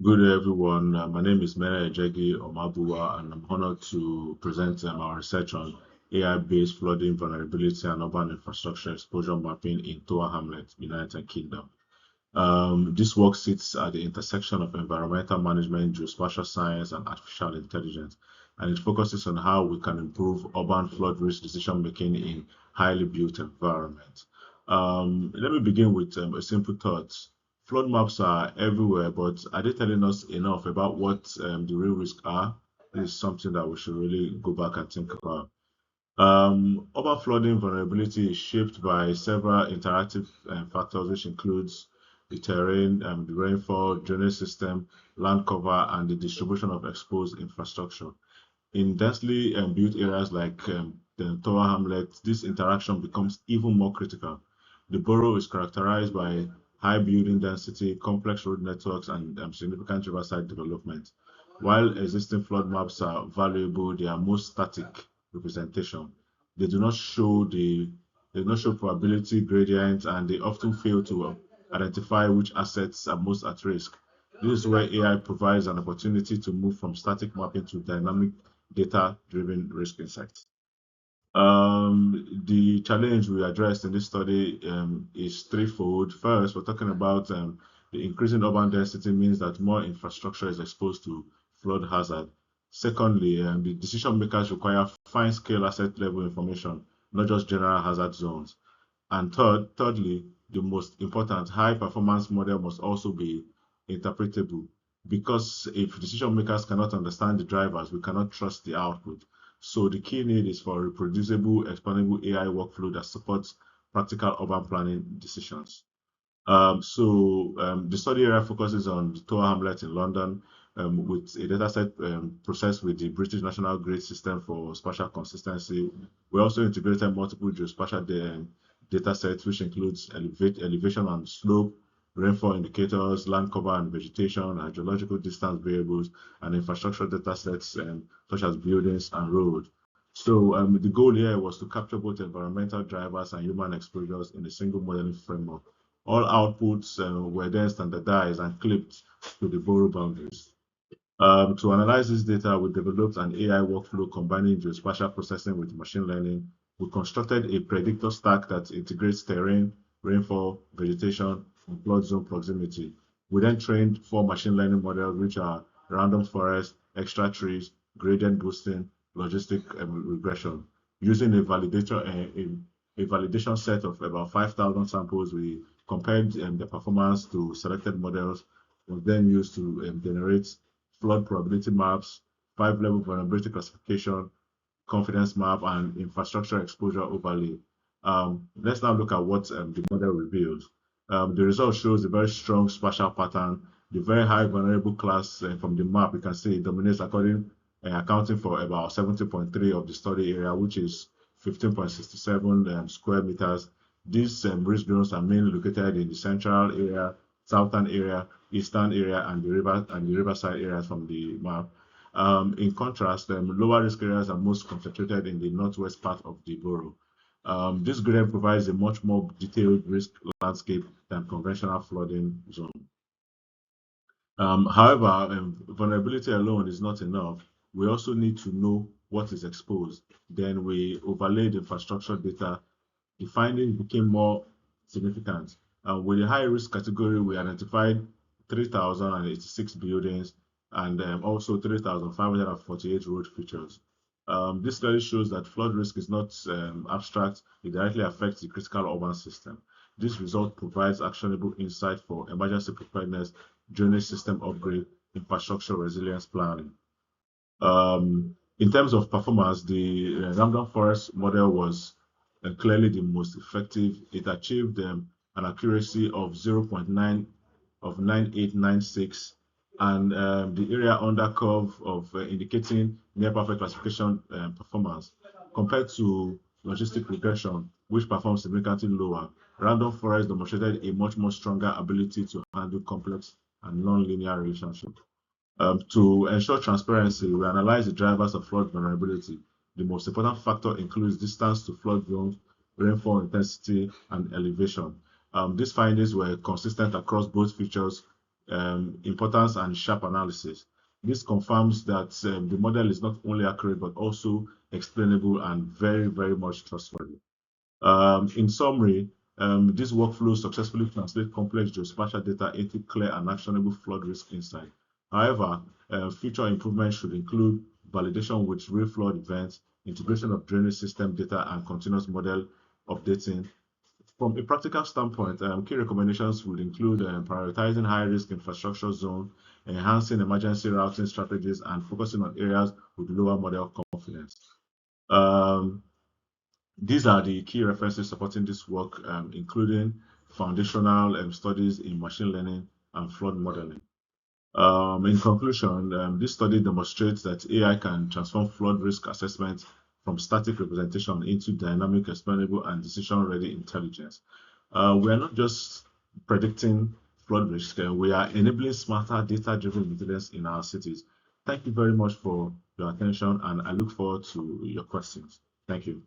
Good day, everyone. My name is Mene-Ejegi Omabuwa, and I'm honored to present our research on AI-based flooding vulnerability and urban infrastructure exposure mapping in Toa Hamlet, United Kingdom. This work sits at the intersection of environmental management, geospatial science, and artificial intelligence, and it focuses on how we can improve urban flood risk decision making in highly built environments. Let me begin with a simple thought. Flood maps are everywhere, but are they telling us enough about what the real risks are? This is something that we should really go back and think about. Urban flooding vulnerability is shaped by several interactive factors, which includes the terrain, the rainfall, drainage system, land cover, and the distribution of exposed infrastructure. In densely built areas like the Tower Hamlet, this interaction becomes even more critical. The borough is characterized by high building density, complex road networks, and significant riverside development. While existing flood maps are valuable, they are most static representation. They do not show probability gradients, and they often fail to identify which assets are most at risk. This is where AI provides an opportunity to move from static mapping to dynamic data-driven risk insights. The challenge we addressed in this study is threefold. First, we're talking about the increasing urban density means that more infrastructure is exposed to flood hazard. Secondly, the decision makers require fine-scale asset level information, not just general hazard zones. And thirdly, the most important, high-performance model must also be interpretable, because if decision makers cannot understand the drivers, we cannot trust the output. So the key need is for a reproducible, expandable AI workflow that supports practical urban planning decisions. The study area focuses on the Tower Hamlet in London with a dataset processed with the British National Grid System for spatial consistency. We also integrated multiple geospatial datasets, which includes elevation and slope, rainfall indicators, land cover and vegetation, hydrological distance variables, and infrastructure datasets such as buildings and roads. So the goal here was to capture both environmental drivers and human exposures in a single modeling framework. All outputs were then standardized and clipped to the borough boundaries. To analyze this data, we developed an AI workflow combining geospatial processing with machine learning. We constructed a predictor stack that integrates terrain, rainfall, vegetation, and flood zone proximity. We then trained 4 machine learning models, which are random forest, extra trees, gradient boosting, logistic regression. Using a validation set of about 5,000 samples, we compared the performance to selected models, was then used to generate flood probability maps, 5-level vulnerability classification, confidence map, and infrastructure exposure overlay. Let's now look at what the model reveals. The result shows a very strong spatial pattern. The very high vulnerable class from the map, you can see it dominates accounting for about 70.3 of the study area, which is 15.67 square meters. These risk zones are mainly located in the central area, southern area, eastern area, and the riverside areas from the map. In contrast, lower risk areas are most concentrated in the northwest part of the borough. This gradient provides a much more detailed risk landscape than conventional flooding zone. However, vulnerability alone is not enough. We also need to know what is exposed. Then we overlaid infrastructure data. The findings became more significant. With the high risk category, we identified 3,086 buildings and also 3,548 road features. This study shows that flood risk is not abstract, it directly affects the critical urban system. This result provides actionable insight for emergency preparedness, drainage system upgrade, infrastructure resilience planning. In terms of performance, the random forest model was clearly the most effective. It achieved an accuracy of 0.9 of 9896, and the area under curve of indicating near perfect classification performance compared to logistic regression, which performs significantly lower. Random forest demonstrated a much more stronger ability to handle complex and non-linear relationships. To ensure transparency, we analyze the drivers of flood vulnerability. The most important factor includes distance to flood zones, rainfall intensity, and elevation. These findings were consistent across both features, importance and sharp analysis. This confirms that the model is not only accurate but also explainable and very, very much trustworthy. In summary, this workflow successfully translates complex geospatial data into clear and actionable flood risk insight. However, future improvements should include validation with real flood events, integration of drainage system data, and continuous model updating. From a practical standpoint, key recommendations would include prioritizing high-risk infrastructure zones, enhancing emergency routing strategies, and focusing on areas with lower model confidence. These are the key references supporting this work, including foundational studies in machine learning and flood modeling. In conclusion, this study demonstrates that AI can transform flood risk assessment from static representation into dynamic, explainable, and decision-ready intelligence. We are not just predicting flood risk, we are enabling smarter data-driven resilience in our cities. Thank you very much for your attention, and I look forward to your questions. Thank you.